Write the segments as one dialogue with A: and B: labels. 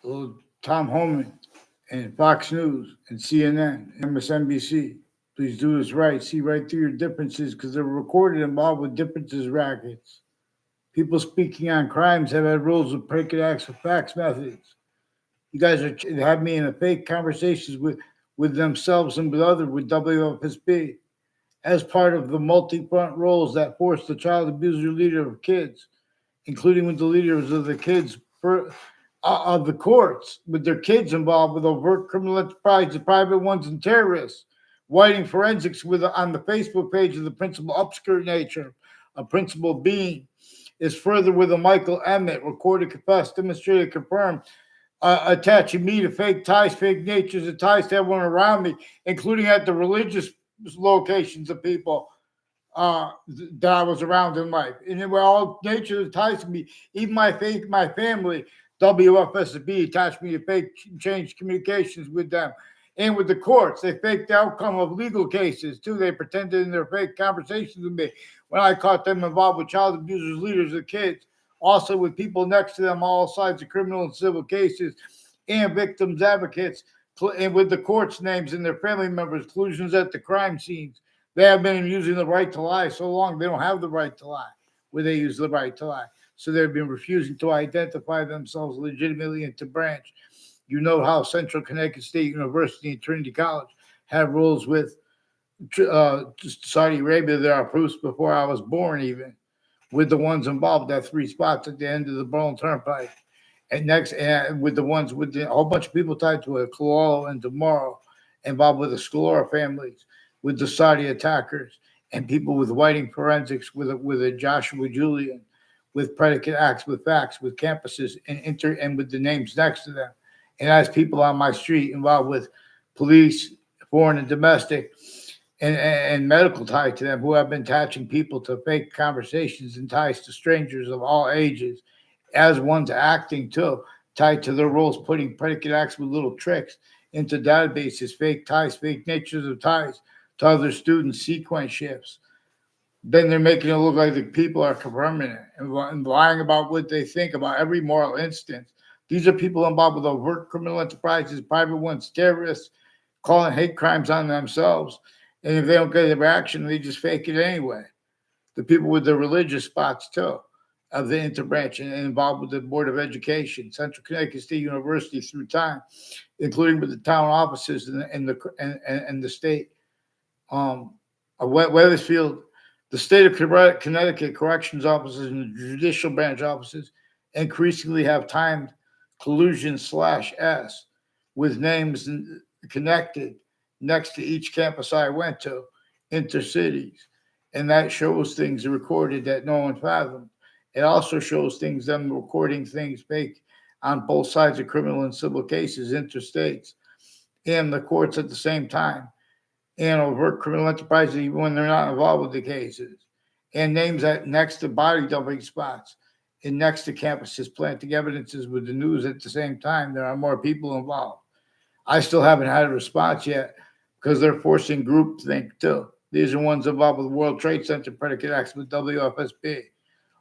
A: Tom Homan and Fox News and CNN, MSNBC. Please do this right. See right through your differences because they're recorded involved with differences rackets. People speaking on crimes have had rules of predicate acts with facts methods. You guys are have me in a fake conversations with themselves and with WFSB as part of the multi-front roles that force the child abuser leader of kids, including with the leaders of the kids of the courts, with their kids involved with overt criminal enterprises, private ones, and terrorists. Whiting forensics with on the Facebook page of the principal upskirt nature, a principal being, is further with a Michael Emmett, recorded, confessed, demonstrated, confirmed, attaching me to fake ties, fake natures, and ties to everyone around me, including at the religious locations of people that I was around in life. And they were all nature of ties to me. Even my faith, my family, WFSB attached me to fake change communications with them. And with the courts, they faked the outcome of legal cases too. They pretended in their fake conversations with me when I caught them involved with child abusers, leaders of kids, also with people next to them, all sides of criminal and civil cases, and victims advocates, and with the courts' names and their family members, collusions at the crime scenes. They have been using the right to lie so long they don't have the right to lie, where they use the right to lie. So they've been refusing to identify themselves legitimately and to branch. You know how Central Connecticut State University and Trinity College had rules with Saudi Arabia that are proofs before I was born, even with the ones involved at 3 spots at the end of the Berlin Turnpike. And next, and with the ones with a whole bunch of people tied to it, Kalalo and tomorrow, involved with the Scalora families, with the Saudi attackers, and people with whiting forensics, with a Joshua Julian, with predicate acts, with facts, with campuses, and with the names next to them. And as people on my street involved with police, foreign and domestic, and medical tied to them, who have been attaching people to fake conversations and ties to strangers of all ages, as one's acting too, tied to their roles, putting predicate acts with little tricks into databases, fake ties, fake natures of ties to other students, sequence shifts. Then they're making it look like the people are permanent and lying about what they think about every moral instance. These are people involved with overt criminal enterprises, private ones, terrorists, calling hate crimes on themselves. And if they don't get a reaction, they just fake it anyway. The people with the religious spots, too, of the interbranch and involved with the Board of Education, Central Connecticut State University through time, including with the town offices and the state. Wethersfield, the state of Connecticut corrections offices and the judicial branch offices increasingly have timed collusion/S with names connected next to each campus I went to, intercities. And that shows things recorded that no one fathomed. It also shows things, them recording things fake on both sides of criminal and civil cases, interstates, and the courts at the same time, and overt criminal enterprises even when they're not involved with the cases, and names that next to body dumping spots and next to campuses planting evidences with the news at the same time. There are more people involved. I still haven't had a response yet because they're forcing groupthink too. These are ones involved with World Trade Center predicate acts with WFSB,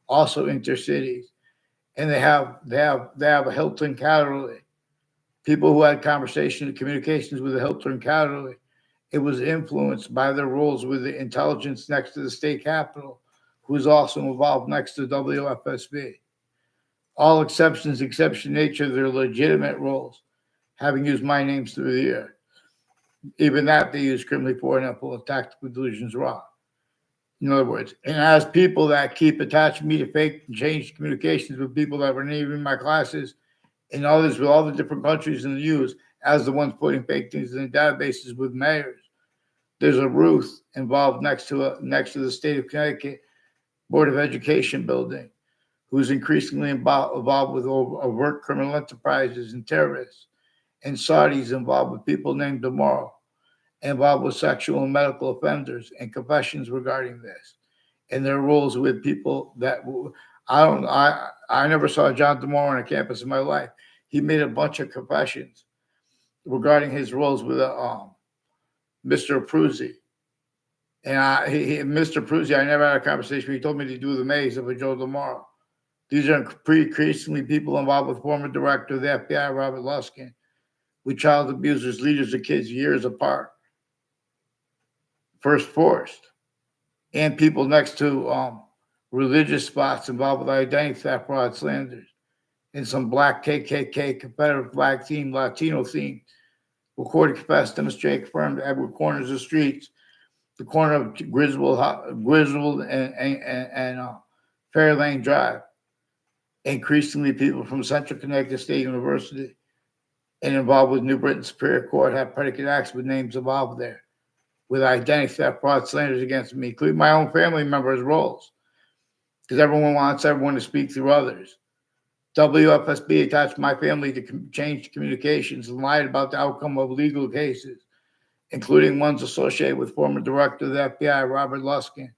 A: also intercities, and they have a Hilton Catterley. People who had conversations and communications with the Hilton Catterley. It was influenced by their roles with the intelligence next to the state capitol, who's also involved next to WFSB. All exception nature, they're legitimate roles, having used my names through the year. Even that they use criminally foreign and tactical delusions raw. In other words, and as people that keep attaching me to fake and changed communications with people that were not even in my classes and others with all the different countries in the news as the ones putting fake things in the databases with mayors. There's a Ruth involved next to the state of Connecticut Board of Education building, who's increasingly involved with overt criminal enterprises and terrorists, and Saudis involved with people named tomorrow, involved with sexual and medical offenders and confessions regarding this, and their roles with people that I never saw John tomorrow on a campus in my life. He made a bunch of confessions regarding his roles with Mr. Pruzzi. And Mr. Pruzzi, I never had a conversation. He told me to do the maze of a Joe tomorrow. These are increasingly people involved with former director of the FBI, Robert Luskin, with child abusers, leaders of kids years apart, first forced, and people next to religious spots involved with identity theft, fraud, slanders, and some black KKK, Confederate flag theme, Latino theme, recorded, confessed, demonstrated, confirmed at every corners of streets, the corner of Griswold and Fairlane Drive. Increasingly, people from Central Connecticut State University and involved with New Britain Superior Court have predicate acts with names involved there, with identity theft, fraud, slanders against me, including my own family members' roles, because everyone wants everyone to speak through others. WFSB attached my family to change communications and lied about the outcome of legal cases, including ones associated with former director of the FBI, Robert Luskin.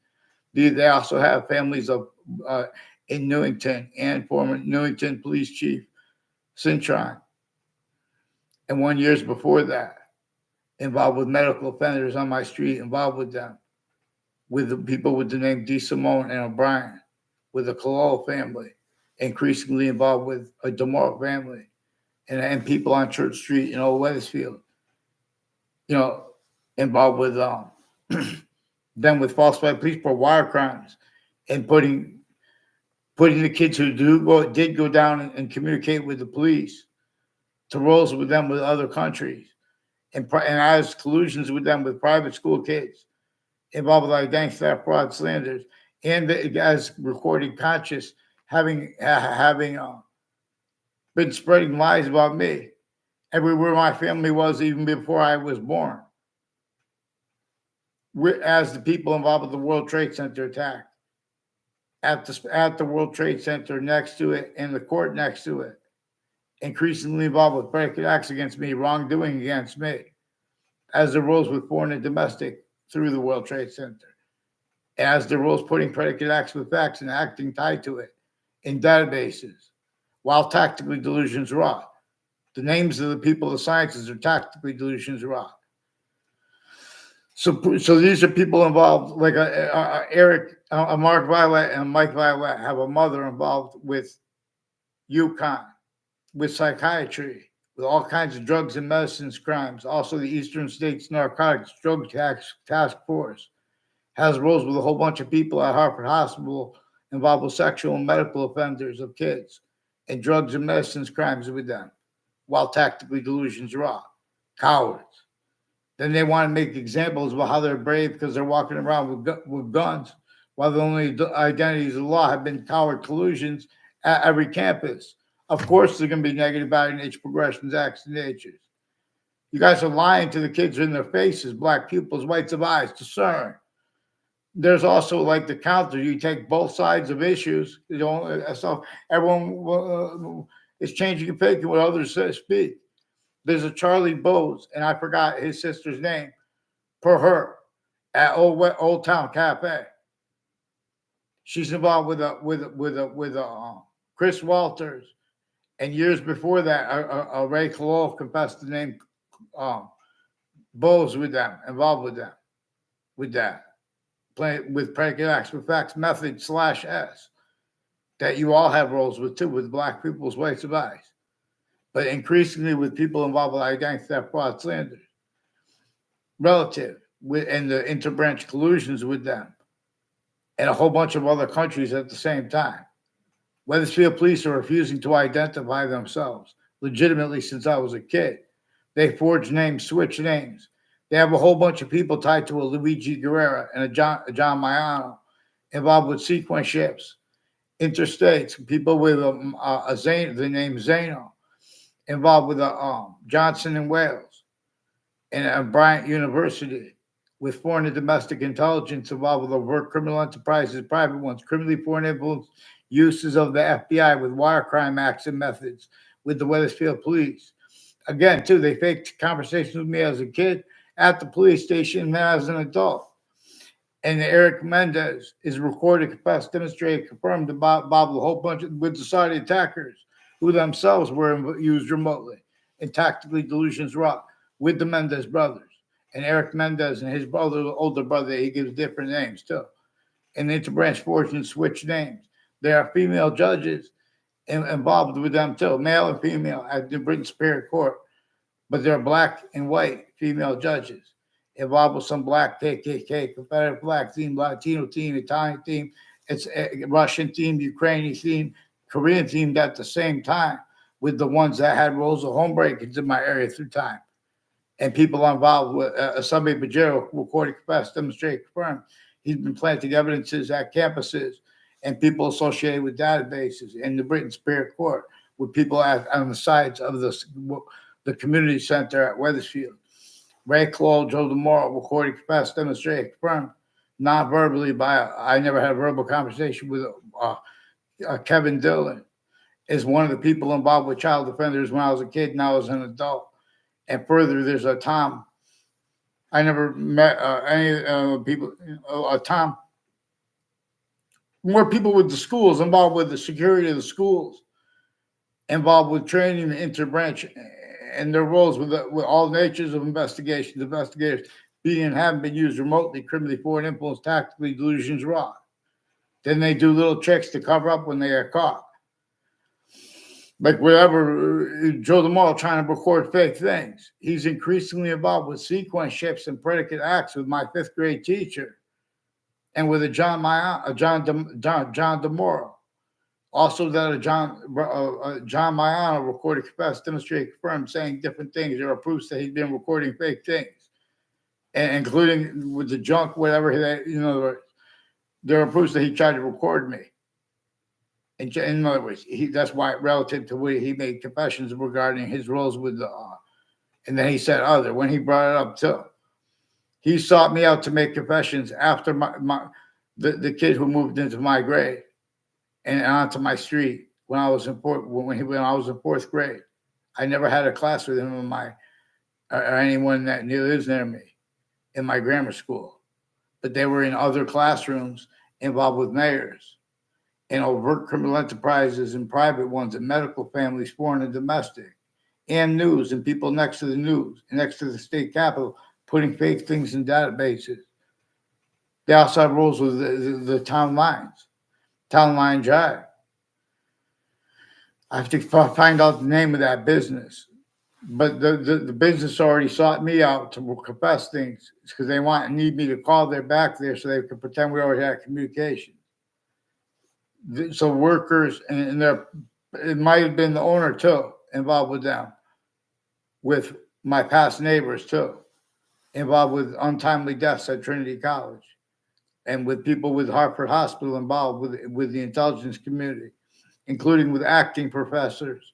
A: They also have families of in Newington and former Newington Police Chief Cintron. And 1 year before that, involved with medical offenders on my street, involved with them, with the people with the name DeSimone and O'Brien, with the Cololo family, increasingly involved with a DeMore family, and people on Church Street in Old Wethersfield, involved with them with falsified police for wire crimes, and putting the kids who did go down and communicate with the police to roles with them with other countries, and as collusions with them with private school kids involved with identity theft, fraud, slanders, and as recorded conscious having been spreading lies about me everywhere my family was, even before I was born, as the people involved with the World Trade Center attack, at the World Trade Center next to it and the court next to it, increasingly involved with predicate acts against me, wrongdoing against me, as the rules with foreign and domestic through the World Trade Center, as the rules putting predicate acts with facts and acting tied to it in databases, while tactically delusions wrought. The names of the people of the sciences are tactically delusions wrought. So these are people involved, like Eric, Mark Violet and Mike Violet have a mother involved with UConn, with psychiatry, with all kinds of drugs and medicines crimes. Also, the Eastern States Narcotics Drug Task Force has roles with a whole bunch of people at Hartford Hospital involved with sexual and medical offenders of kids and drugs and medicines crimes with them, while tactically delusions raw. Cowards. Then they want to make examples of how they're brave because they're walking around with guns, while the only identities of the law have been coward collusions at every campus. Of course, they're going to be negative value nature progressions, acts, and natures. You guys are lying to the kids in their faces, black pupils, whites of eyes, discern. There's also like the counter. You take both sides of issues. So everyone is changing and faking what others speak. There's a Charlie Bowes, and I forgot his sister's name, per her, at Old Town Cafe. She's involved with Chris Walters, and years before that, Ray Cololo confessed the name Bowes with them, involved with them, with that, playing with predicate acts with facts method /S, that you all have roles with too, with black people's whites of eyes. But increasingly with people involved with identity theft, fraud, slander, relative, and the interbranch collusions with them, and a whole bunch of other countries at the same time. Wethersfield police are refusing to identify themselves legitimately since I was a kid. They forge names, switch names. They have a whole bunch of people tied to a Luigi Guerrera and a John Maiano involved with sequence ships, interstates, people with the name Zeno, involved with Johnson and Wales and Bryant University, with foreign and domestic intelligence involved with overt criminal enterprises, private ones, criminally foreign influence uses of the FBI with wire crime acts and methods with the Wethersfield police. Again, too, they faked conversations with me as a kid at the police station and then as an adult. And Eric Mendez is recorded, confessed, demonstrated, confirmed about a whole bunch with the Saudi attackers who themselves were used remotely and tactically delusions wrought with the Mendez brothers. And Eric Mendez and his older brother, he gives different names too. And interbranch fortune switch names. There are female judges involved with them too, male and female, at the Britain Superior Court. But there are black and white female judges involved with some black KKK, Confederate flag theme, Latino theme, Italian theme, it's a Russian theme, Ukrainian theme, Korean themed at the same time with the ones that had roles of home break-ins in my area through time. And people involved with Asami Bajero, recorded, confessed, demonstrated, confirmed. He's been planting evidences at campuses and people associated with databases in the Britain Superior Court with people on the sides of the community center at Wethersfield. Ray Cole, Joe DeMoro, recorded, confessed, demonstrated, confirmed, non-verbally I never had a verbal conversation with Kevin Dillon, is one of the people involved with child offenders when I was a kid, now as an adult. And further, there's a Tom. I never met any people. Tom. More people with the schools, involved with the security of the schools, involved with training the interbranch and their roles with all natures of investigations. Investigators being and having been used remotely, criminally, foreign influence, tactically, delusions, raw. Then they do little tricks to cover up when they are caught. Like whatever, Joe DeMoro trying to record fake things. He's increasingly involved with sequence shifts and predicate acts with my fifth grade teacher and with a John DeMoro. Also that a John Mayano recorded, confessed, demonstrated, confirmed, saying different things. There are proofs that he's been recording fake things, and including with the junk, whatever, there are proofs that he tried to record me. In other words, that's why, relative to what he made confessions regarding his roles with the, and then he said other, when he brought it up too. He sought me out to make confessions after the kid who moved into my grade and onto my street when I was in fourth grade. I never had a class with him or anyone that lives near me in my grammar school, but they were in other classrooms involved with mayors and overt criminal enterprises and private ones and medical families, foreign and domestic, and news and people next to the news and next to the state capitol putting fake things in databases. They also have roles with the town line drive. I have to find out the name of that business. But the business already sought me out to confess things because they need me to call their back there so they could pretend we already had communication. So workers and it might have been the owner too involved with them, with my past neighbors too, involved with untimely deaths at Trinity College, and with people with Hartford Hospital involved with the intelligence community, including with acting professors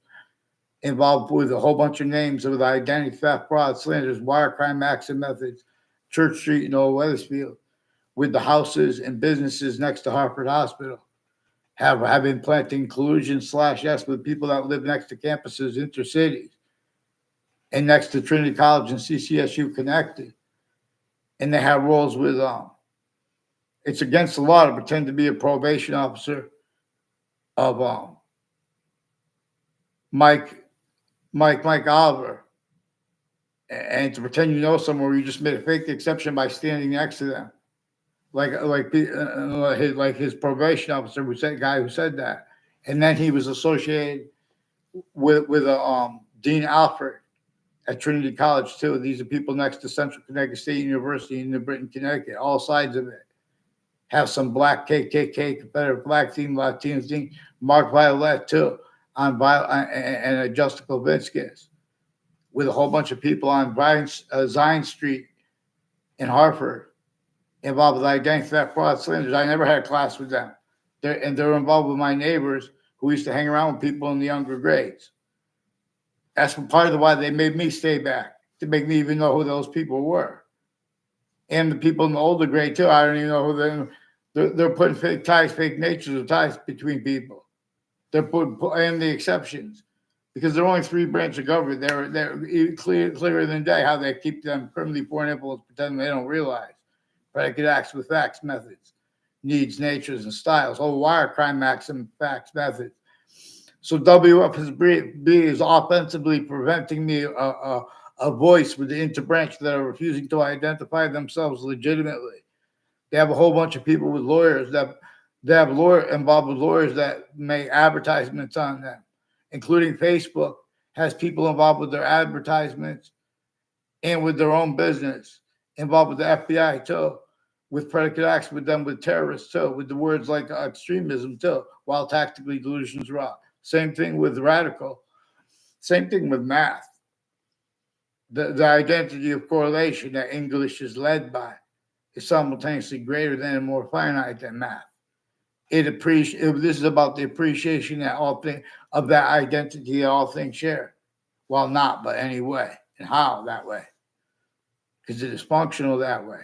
A: involved with a whole bunch of names of identity theft, fraud, slanders, wire crime acts and methods, Church Street and Old Wethersfield, with the houses and businesses next to Hartford Hospital. Have been planting collusion / with people that live next to campuses, intercities, and next to Trinity College and CCSU connected. And they have roles with, it's against the law to pretend to be a probation officer of Mike Oliver and to pretend you know someone where you just made a fake exception by standing next to them. Like his probation officer who said that, and then he was associated with Dean Alfred at Trinity College too. These are people next to Central Connecticut State University in New Britain, Connecticut. All sides of it have some black KKK, Confederate flag theme, Latino theme, Mark Violet too, and a Justin Kovinskis, with a whole bunch of people on Zion Street in Hartford, involved with identity theft, fraud, slanders. I never had a class with them. They're involved with my neighbors who used to hang around with people in the younger grades. That's part of why they made me stay back, to make me even know who those people were. And the people in the older grade too. I don't even know who they're putting fake ties, fake natures of ties between people. They're putting and the exceptions. Because there are only three branches of government. They're clearer than day how they keep them criminally foreign influence, pretending they don't realize. Predicate acts with facts, methods, needs, natures, and styles. Whole wire crime acts and facts, methods. So WFSB is offensively preventing me a voice with the interbranch that are refusing to identify themselves legitimately. They have a whole bunch of people with lawyers that They have involved with lawyers that make advertisements on them, including Facebook has people involved with their advertisements and with their own business, involved with the FBI too, with predicate acts with them, with terrorists too, with the words like extremism too, while tactically delusions raw. Same thing with radical. Same thing with math. The identity of correlation that English is led by is simultaneously greater than and more finite than math. This is about the appreciation that all things of that identity that all things share. Well, not, but anyway, and how that way. Because it is functional that way.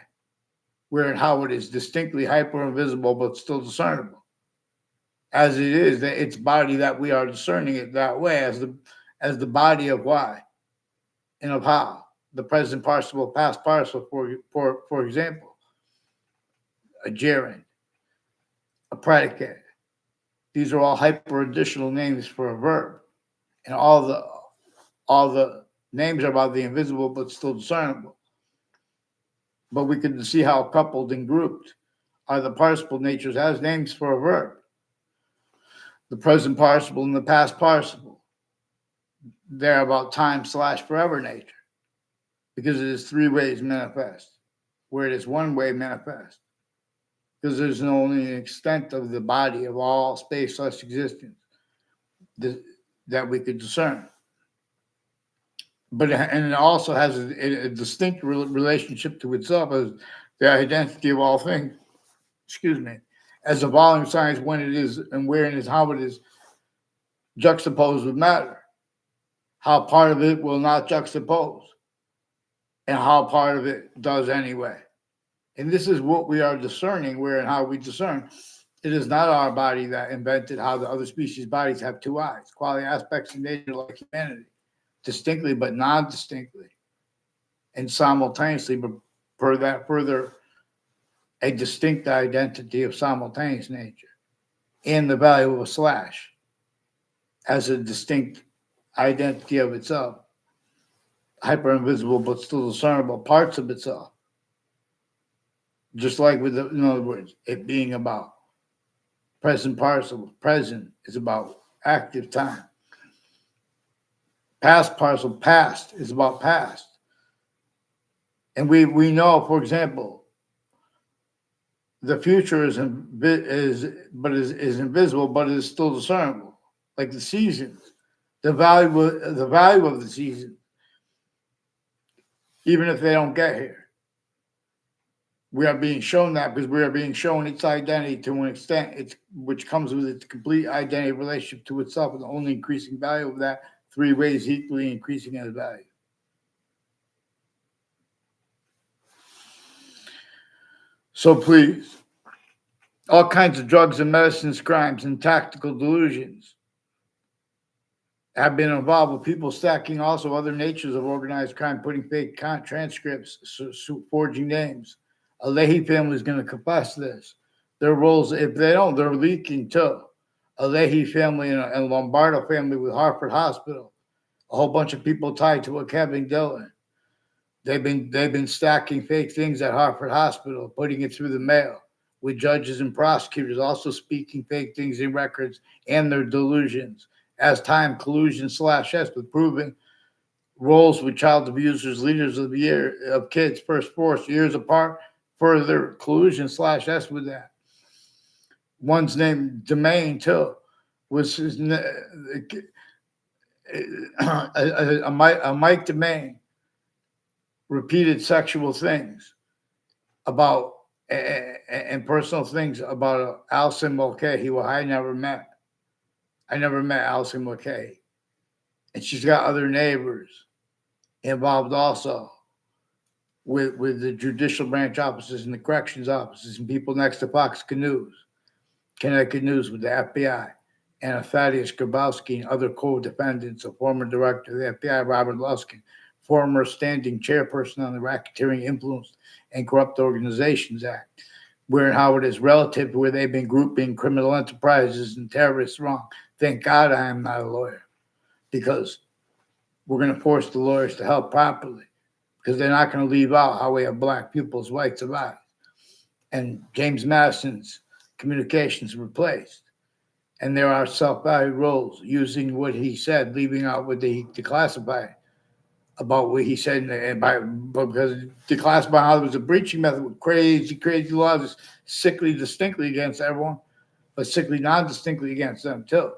A: Where and how it is distinctly hyper invisible but still discernible. As it is, that its body that we are discerning it that way as the body of why and of how. The present participle, past participle, for example, a gerund, a predicate. These are all hyper additional names for a verb. And all the names are about the invisible but still discernible. But we can see how coupled and grouped are the participle natures as names for a verb. The present participle and the past participle. They're about time/forever nature. Because it is three ways manifest, where it is one way manifest. Because there's only an extent of the body of all space/existence that we could discern. But it also has a distinct relationship to itself as the identity of all things. Excuse me, as a volume science when it is and where it is, how it is juxtaposed with matter, how part of it will not juxtapose, and how part of it does anyway. And this is what we are discerning, where and how we discern. It is not our body that invented how the other species' bodies have two eyes, quality aspects of nature like humanity, distinctly but non-distinctly, and simultaneously, but further a distinct identity of simultaneous nature, and the value of a slash as a distinct identity of itself, hyper invisible but still discernible parts of itself. Just like with in other words, it being about present participle. Present is about active time. Past participle, past is about past. And we know, for example, the future is invisible, but it is still discernible. Like the seasons, the value of the season, even if they don't get here. We are being shown that because we are being shown its identity to an extent, which comes with its complete identity relationship to itself, and the only increasing value of that three ways equally increasing in value. So please, all kinds of drugs and medicines, crimes, and tactical delusions have been involved with people stacking also other natures of organized crime, putting fake transcripts, forging names. A Leahy family is going to confess this. Their roles, if they don't, they're leaking too. A Leahy family and a Lombardo family with Hartford Hospital. A whole bunch of people tied to a Kevin Dillon. They've been stacking fake things at Hartford Hospital, putting it through the mail, with judges and prosecutors also speaking fake things in records and their delusions. As time collusion/S with proven roles with child abusers, leaders of the year of kids, first force years apart, further collusion/S with that. One's name, Domain, too, was his a Mike Domain repeated sexual things about and personal things about Allison Mulcahy, who I never met. I never met Allison Mulcahy. And she's got other neighbors involved also with the judicial branch offices and the corrections offices and people next to Fox News, Connecticut News with the FBI, and Thaddeus Grabowski and other co-defendants, a former director of the FBI, Robert Luskin, former standing chairperson on the Racketeering Influenced and Corrupt Organizations Act, where and how it is relative to where they've been grouping criminal enterprises and terrorists wrong. Thank God I am not a lawyer, because we're going to force the lawyers to help properly, because they're not going to leave out how we have black pupils, white survive. And James Madison's communications replaced. And there are self-valued roles using what he said, leaving out what they declassified about what he said, and because declassifying how there was a breaching method with crazy laws, sickly distinctly against everyone, but sickly non-distinctly against them too.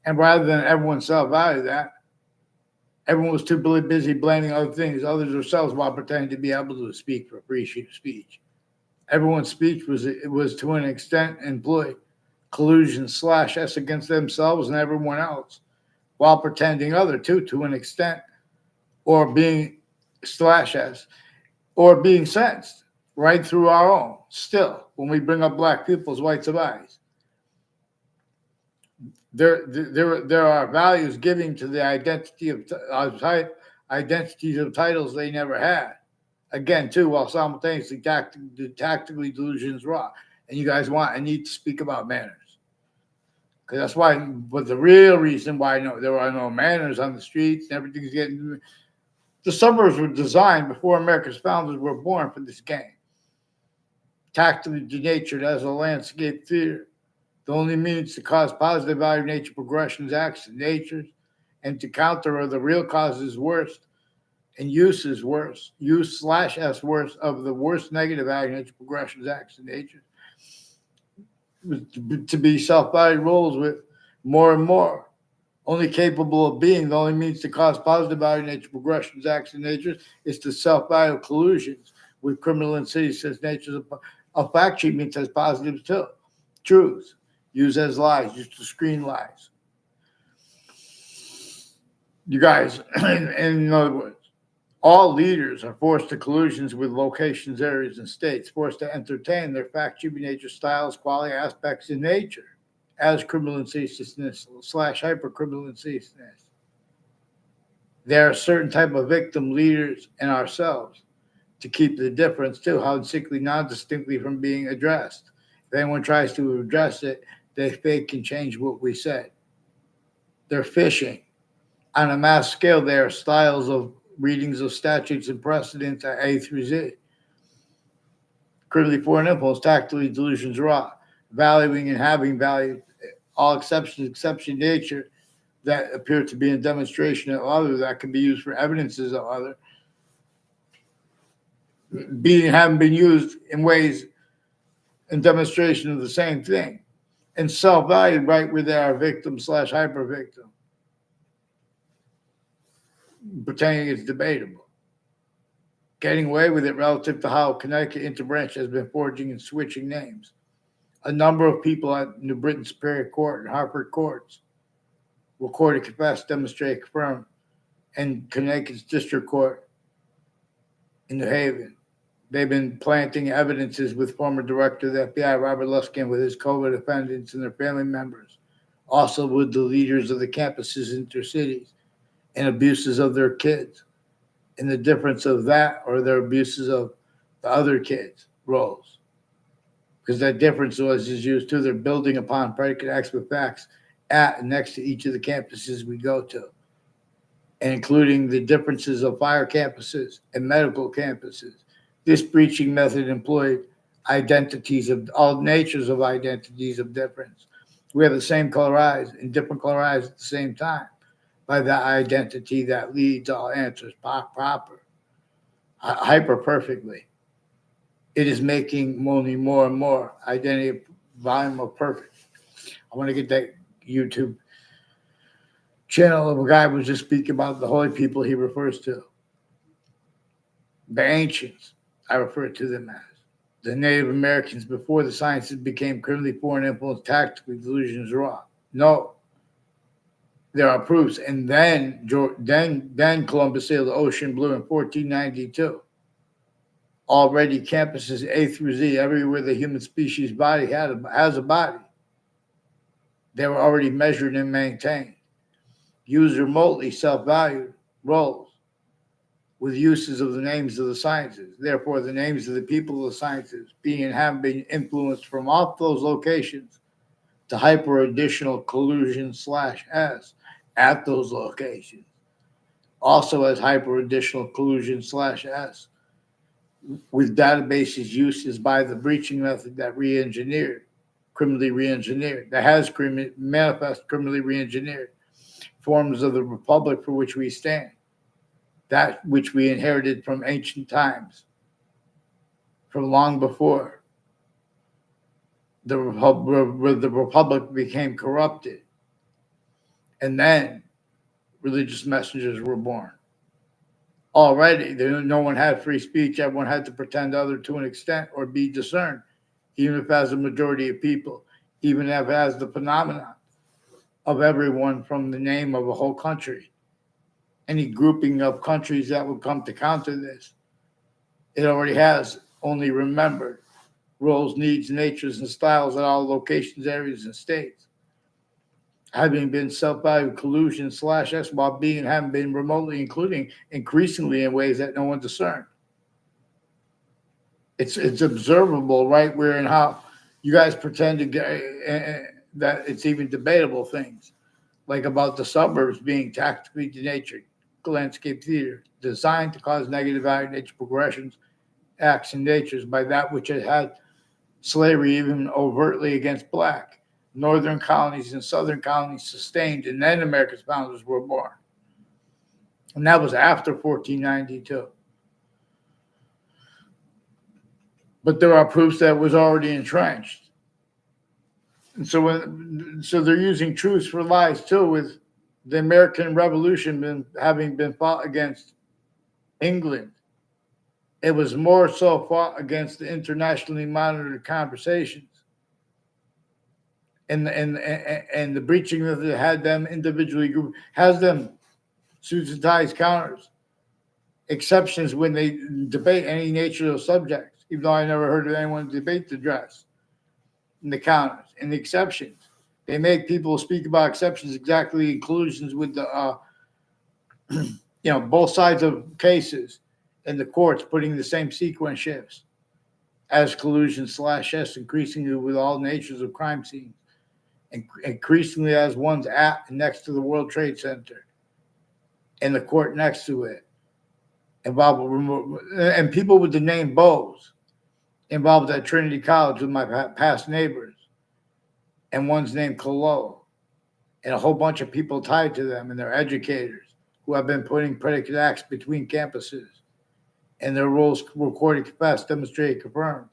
A: And rather than everyone self-value that, everyone was too busy blaming other things, others themselves, while pretending to be able to speak for free speech. Everyone's speech was to an extent employed collusion /s against themselves and everyone else, while pretending other too, to an extent, or being /s, or being sensed right through our own. Still, when we bring up black people's whites of eyes, there are values giving to the identities of titles they never had. Again, too, while simultaneously tactically delusions raw. And you guys want and need to speak about manners. Because that's why, but the real reason why there are no manners on the streets and everything's getting. The suburbs were designed before America's founders were born for this game. Tactically denatured as a landscape theater. The only means to cause positive value nature progressions, acts, and natures, and to counter are the real causes worst and use is worse. Use /s worse of the worst negative value nature progressions, acts, and natures. To be self-valued roles with more and more. Only capable of being, the only means to cause positive value nature progressions, acts, and natures is to self-value collusions with criminal insidious as natures of fact treatment as positives too. Truths. Used as lies, used to screen lies. You guys, in other words, all leaders are forced to collusions with locations, areas, and states, forced to entertain their fact-treating nature styles, quality aspects in nature as criminal insidiousness /hyper-criminal insidiousness. There are certain type of victim leaders and ourselves to keep the difference too, how sickly, non-distinctly from being addressed. If anyone tries to address it, they fake and change what we said. They're fishing. On a mass scale, there are styles of readings of statutes and precedents at A through Z. Critically foreign impulse, tactically delusions raw, valuing and having value, all exception nature that appear to be a demonstration of other that can be used for evidences of other, having been used in ways in demonstration of the same thing. And self-valued right where they are victim /hyper victim. Pretending it's debatable. Getting away with it relative to how Connecticut Interbranch has been forging and switching names. A number of people at New Britain Superior Court and Hartford courts recorded, confessed, demonstrate, confirm, and Connecticut's District Court in New Haven. They've been planting evidences with former Director of the FBI, Robert Luskin, with his COVID defendants and their family members, also with the leaders of the campuses in their cities, and abuses of their kids. And the difference of that or their abuses of the other kids' roles. Because that difference is used too. They're building upon predicate acts with facts at and next to each of the campuses we go to, and including the differences of fire campuses and medical campuses. This breaching method employed identities of all natures of identities of difference. We have the same color eyes and different color eyes at the same time by that identity that leads all answers proper, hyper perfectly. It is making only more and more identity volume of perfect. I want to get that YouTube channel of a guy who was just speaking about the holy people he refers to. The ancients, I refer to them as. The Native Americans before the sciences became criminally foreign influence, tactically delusions raw. No. There are proofs. And then Columbus sailed the ocean blue in 1492. Already campuses A through Z, everywhere the human species body has a body. They were already measured and maintained. Used remotely self-valued roles with uses of the names of the sciences. Therefore, the names of the people of the sciences being and have been influenced from off those locations to hyper additional collusion /s at those locations. Also as hyper additional collusion /s with databases uses by the breaching method that re-engineered criminally re-engineered, that has manifest criminally re-engineered forms of the republic for which we stand, that which we inherited from ancient times, from long before the republic became corrupted, and then religious messengers were born. Already, no one had free speech. Everyone had to pretend other to an extent or be discerned, even if as a majority of people, even if as the phenomenon of everyone from the name of a whole country. Any grouping of countries that would come to counter this, it already has only remembered roles, needs, natures, and styles at all locations, areas, and states. Having been self-valued collusion /S while being and having been remotely including increasingly in ways that no one discerned. It's observable right where and how you guys pretend to get that it's even debatable things, like about the suburbs being tactically denatured, landscape theater, designed to cause negative value nature progressions, acts, and natures by that which it had slavery even overtly against black. Northern colonies and southern colonies sustained, and then America's founders were born. And that was after 1492. But there are proofs that was already entrenched. And so they're using truths for lies too, with the American Revolution having been fought against England. It was more so fought against the internationally monitored conversations and the breaching that had them individually group has them suits and ties counters, exceptions when they debate any nature of subjects, even though I never heard of anyone debate the dress and the counters and the exceptions. They make people speak about exceptions, exactly inclusions with the both sides of cases and the courts putting the same sequence shifts as collusion /S increasingly with all natures of crime scenes, and increasingly as one's at and next to the World Trade Center and the court next to it, involved and people with the name Bose involved at Trinity College with my past neighbors, and one's named Colo, and a whole bunch of people tied to them and their educators who have been putting predicate acts between campuses, and their roles recorded, confessed, demonstrated, confirmed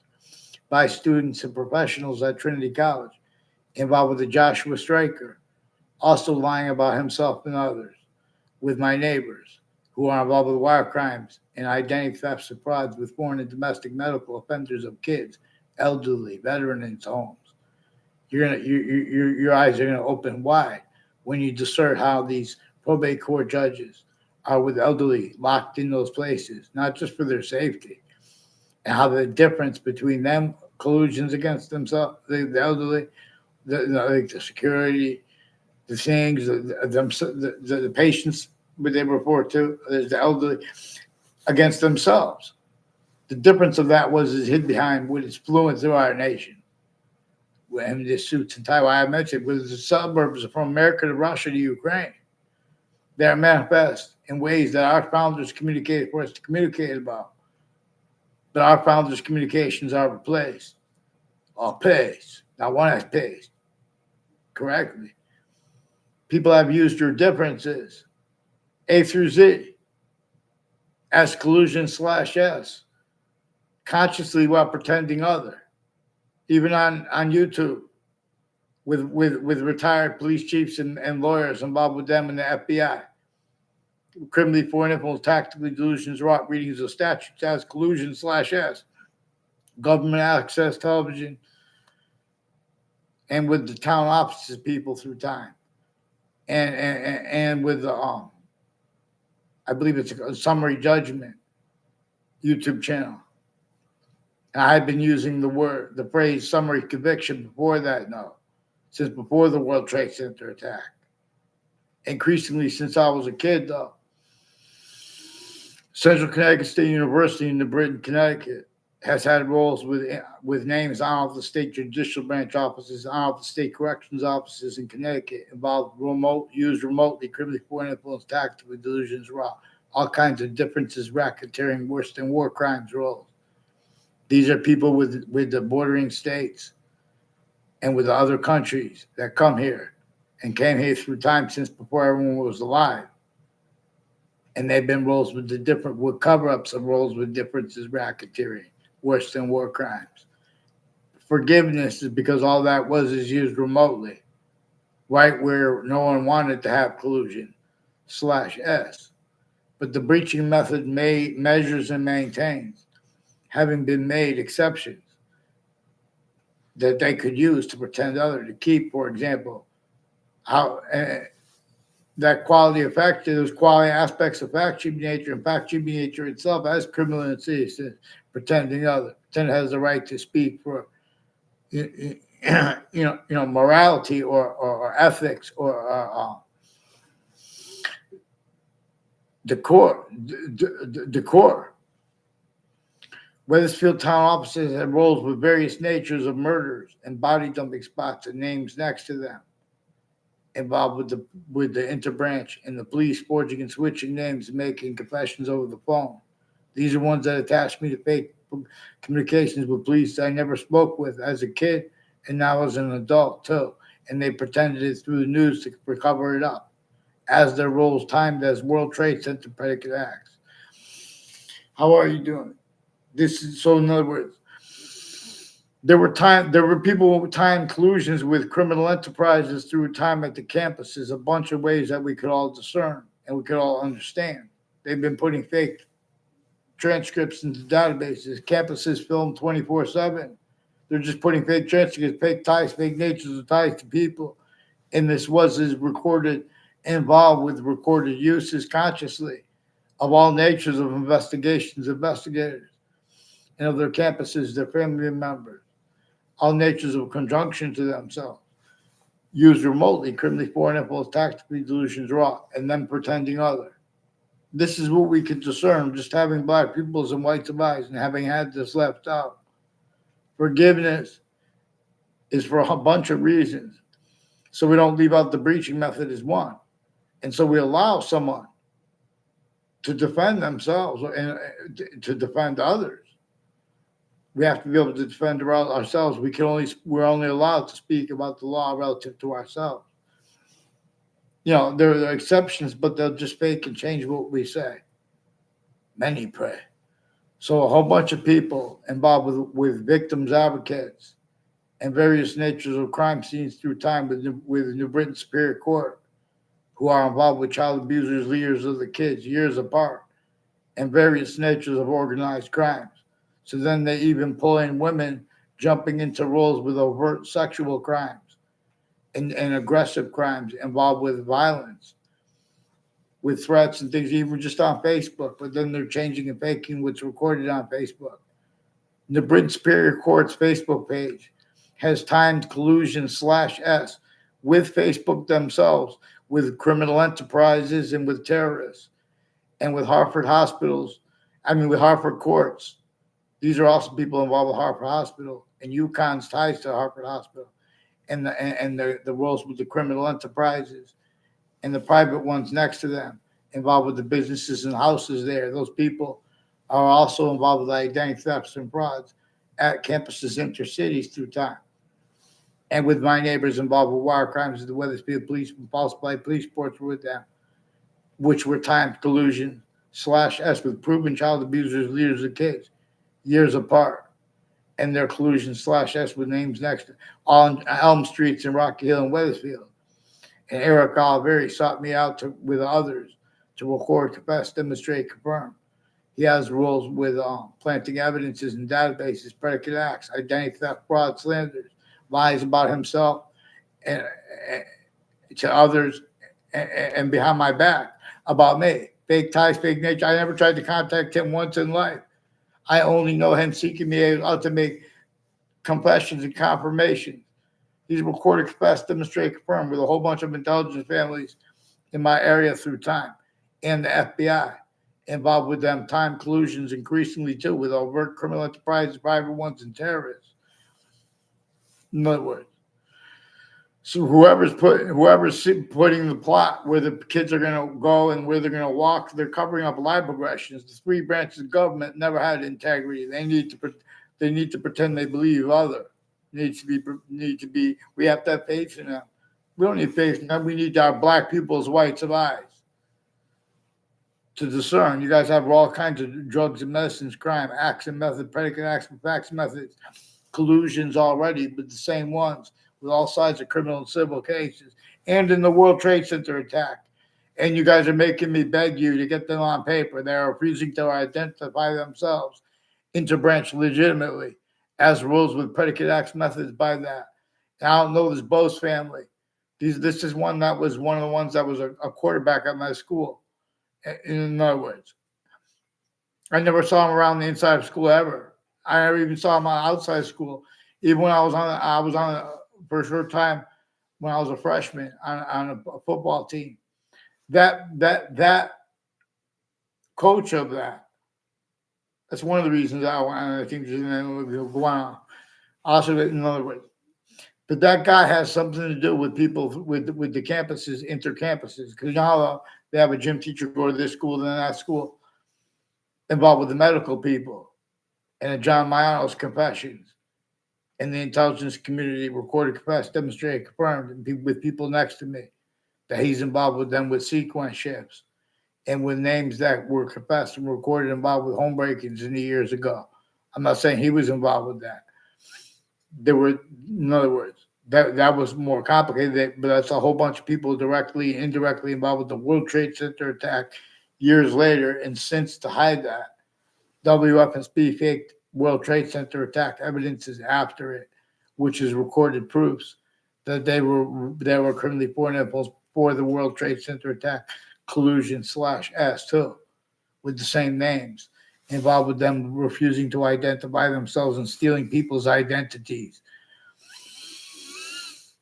A: by students and professionals at Trinity College, involved with the Joshua Stryker, also lying about himself and others, with my neighbors who are involved with wire crimes and identity thefts and frauds with foreign and domestic medical offenders of kids, elderly, veterans' homes. Your eyes are going to open wide when you discern how these probate court judges are with elderly locked in those places, not just for their safety, and how the difference between them collusions against themselves, the elderly, the security, the things, the patients, what they report to, there's the elderly against themselves. The difference of that is hid behind what is fluent through our nation. And the suits and Taiwan, I mentioned, was the suburbs from America to Russia to Ukraine. They are manifest in ways that our founders communicated for us to communicate about. But our founders' communications are replaced or placed. Not one has placed correctly. People have used your differences, A through Z, as collusion /S, consciously while pretending other, even on YouTube, with retired police chiefs and lawyers involved with them in the FBI. Criminally foreign influence, tactically delusions, wrought readings of statutes as collusion /S, government access television, and with the town offices people through time, and with the I believe it's a summary judgment YouTube channel. And I had been using the phrase summary conviction before that, since before the World Trade Center attack. Increasingly since I was a kid, though. Central Connecticut State University in New Britain, Connecticut, has had roles with names on all the state judicial branch offices, on all the state corrections offices in Connecticut, involved used remotely, criminally foreign influence, tactically delusions, all kinds of differences, racketeering, worse than war crimes roles. These are people with the bordering states and with the other countries that come here and came here through time since before everyone was alive. And they've been roles with the different with cover-ups of roles with differences, racketeering, worse than war crimes. Forgiveness is because all that was is used remotely, right where no one wanted to have collusion /S. But the breaching method measures and maintains, having been made exceptions that they could use to pretend other to keep, for example, how that quality of fact, those quality aspects of fact sheet nature, and fact sheet nature itself as criminal and citizen, pretending other, pretend has the right to speak for morality or ethics or decor. Wethersfield town offices had roles with various natures of murders and body dumping spots and names next to them, involved with the interbranch and the police forging and switching names and making confessions over the phone. These are ones that attached me to fake communications with police I never spoke with as a kid and now as an adult too. And they pretended it through the news to cover it up, as their roles timed as World Trade Center predicate acts. How are you doing? This is so. In other words, there were people with time collusions with criminal enterprises through time at the campuses. A bunch of ways that we could all discern and we could all understand. They've been putting fake transcripts into databases. Campuses film 24/7. They're just putting fake transcripts, fake ties, fake natures of ties to people. And this was recorded, involved with recorded uses consciously of all natures of investigators, and of their campuses, their family members, all natures of conjunction to themselves, used remotely, criminally foreign influence, tactically delusions raw, and then pretending other. This is what we could discern just having black pupils and whites of eyes and having had this left out. Forgiveness is for a bunch of reasons. So we don't leave out the breaching method as one. And so we allow someone to defend themselves and to defend others. We have to be able to defend ourselves. We're only allowed to speak about the law relative to ourselves. There are exceptions, but they'll just fake and change what we say. Many pray. So a whole bunch of people involved with victims advocates and various natures of crime scenes through time with the New Britain Superior Court, who are involved with child abusers, leaders of the kids, years apart, and various natures of organized crimes. So then they even pull in women jumping into roles with overt sexual crimes and aggressive crimes involved with violence, with threats and things, even just on Facebook. But then they're changing and faking what's recorded on Facebook. The Britain Superior Court's Facebook page has timed collusion /S with Facebook themselves, with criminal enterprises and with terrorists, and with Hartford with Hartford courts. These are also people involved with Hartford Hospital and UConn's ties to Hartford Hospital, and the roles with the criminal enterprises and the private ones next to them, involved with the businesses and houses there. Those people are also involved with identity thefts and frauds at campuses, intercities through time. And with my neighbors involved with wire crimes, the Wethersfield police and falsified police reports were with them, which were timed collusion /S with proven child abusers, leaders of kids, years apart, and their collusion /S with names next to on Elm Streets in Rocky Hill and Wethersfield. And Eric Oliveri sought me out with others to record, confess, demonstrate, confirm. He has roles with planting evidences in databases, predicate acts, identity theft, fraud, slanders, lies about himself and to others and behind my back about me. Fake ties, fake nature. I never tried to contact him once in life. I only know him seeking me out to make confessions and confirmations. He's recorded, confessed, demonstrate, confirmed with a whole bunch of intelligence families in my area through time, and the FBI involved with them time collusions increasingly too, with overt criminal enterprises, private ones, and terrorists. In other words, so whoever's putting the plot where the kids are going to go and where they're going to walk, they're covering up lie progressions. The three branches of government never had integrity. They need to pretend they believe other. We have to have faith in them. We don't need faith in them. We need our black people's whites of eyes to discern. You guys have all kinds of drugs and medicines, crime, acts and method, predicate acts and facts methods, collusions already with the same ones, with all sides of criminal and civil cases, and in the World Trade Center attack. And you guys are making me beg you to get them on paper. They're refusing to identify themselves interbranch legitimately as rules with predicate acts methods by that. And I don't know this Bose family. This is one that was one of the ones that was a quarterback at my school. In other words, I never saw him around the inside of school ever. I never even saw him outside school. Even when I was on for a short time when I was a freshman on a football team. That coach of that's one of the reasons I think we'll go on. Also, in other words, but that guy has something to do with people with the campuses, intercampuses, because you know how they have a gym teacher go to this school, then that school, involved with the medical people, and John Mayano's confessions, and the intelligence community recorded, confessed, demonstrated, confirmed, and with people next to me that he's involved with them with sequence shifts and with names that were confessed and recorded involved with home break-ins in the years ago. I'm not saying he was involved with that. There were, in other words, that was more complicated, but that's a whole bunch of people directly, indirectly involved with the World Trade Center attack years later. And since to hide that, WFSB faked World Trade Center attack evidences after it, which is recorded proofs that they were criminally foreign influence for the World Trade Center attack collusion /S too, with the same names, involved with them refusing to identify themselves and stealing people's identities,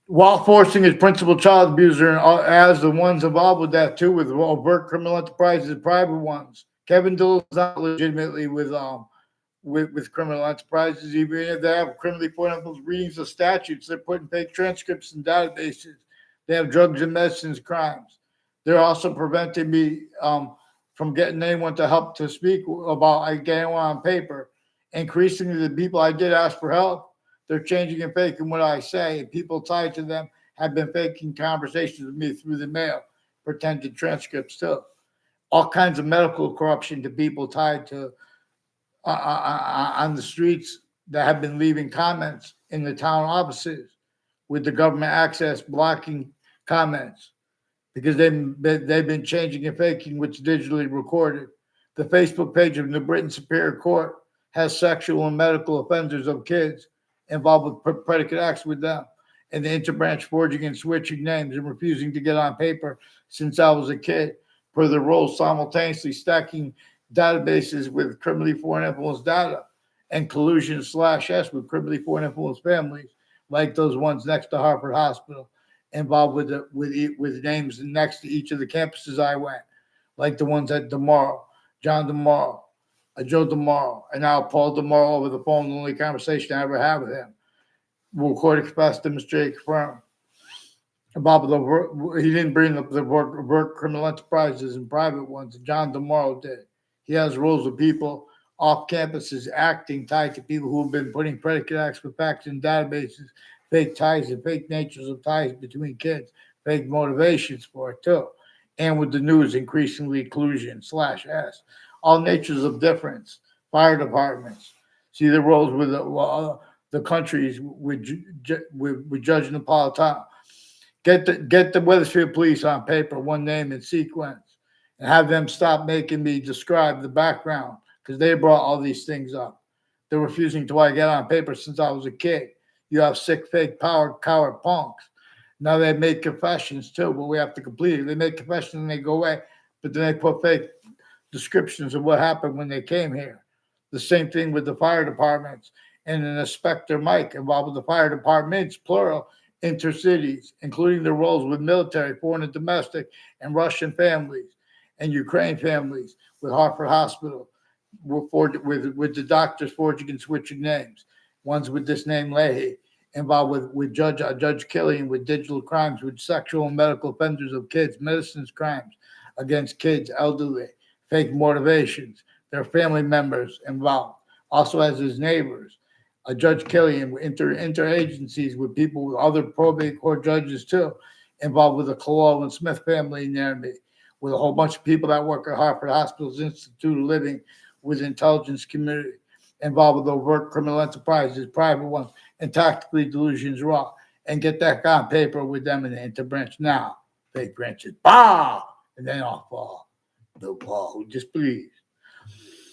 A: while forcing his principal child abuser and as the ones involved with that too, with overt criminal enterprises and private ones. Kevin Dillon's not legitimately with criminal enterprises, even if they have criminally foreign readings of statutes. They're putting fake transcripts in databases. They have drugs and medicines crimes. They're also preventing me from getting anyone to help to speak about getting one on paper. Increasingly, the people I did ask for help, they're changing and faking what I say. And people tied to them have been faking conversations with me through the mail, pretended transcripts too. All kinds of medical corruption to people tied to on the streets that have been leaving comments in the town offices with the government access blocking comments because they've been changing and faking what's digitally recorded. The Facebook page of New Britain Superior Court has sexual and medical offenders of kids involved with predicate acts with them, and the interbranch forging and switching names and refusing to get on paper since I was a kid, per the roles simultaneously stacking databases with criminally foreign influence data and collusion /S with criminally foreign influence families, like those ones next to Hartford Hospital, involved with names next to each of the campuses I went, like the ones at DeMorrow, John DeMorrow, Joe DeMorrow, and now Paul DeMorrow over the phone, the only conversation I ever had with him. Recorded, confessed, demonstrated, confirmed. About he didn't bring up the work criminal enterprises and private ones. John DeMorrow did. He has rules with people off campuses acting tied to people who have been putting predicate acts with facts in databases, fake ties and fake natures of ties between kids, fake motivations for it too. And with the news increasingly collusion /S. All natures of difference, fire departments. See the roles with the countries with Judge Napolitano. Get the Wethersfield police on paper, one name in sequence, and have them stop making me describe the background because they brought all these things up. They're refusing to get on paper since I was a kid. You have sick, fake, coward punks. Now they make confessions too, but we have to complete it. They make confessions and they go away, but then they put fake descriptions of what happened when they came here. The same thing with the fire departments and an inspector Mike involved with the fire departments, plural, intercities, including the roles with military, foreign and domestic, and Russian families and Ukraine families with Hartford Hospital, with the doctors forging and switching names. Ones with this name Leahy, involved with Judge Killian with digital crimes, with sexual and medical offenders of kids, medicines crimes against kids, elderly, fake motivations. Their family members involved, also as his neighbors. Judge Kelly and interagencies with people with other probate court judges too, involved with the Colal and Smith family near me, with a whole bunch of people that work at Hartford Hospital's Institute of Living with intelligence community, involved with overt criminal enterprises, private ones, and tactically delusions raw. And get that on paper with them in the interbranch now. Fake branches, bah! And then off fall. No ball, just please.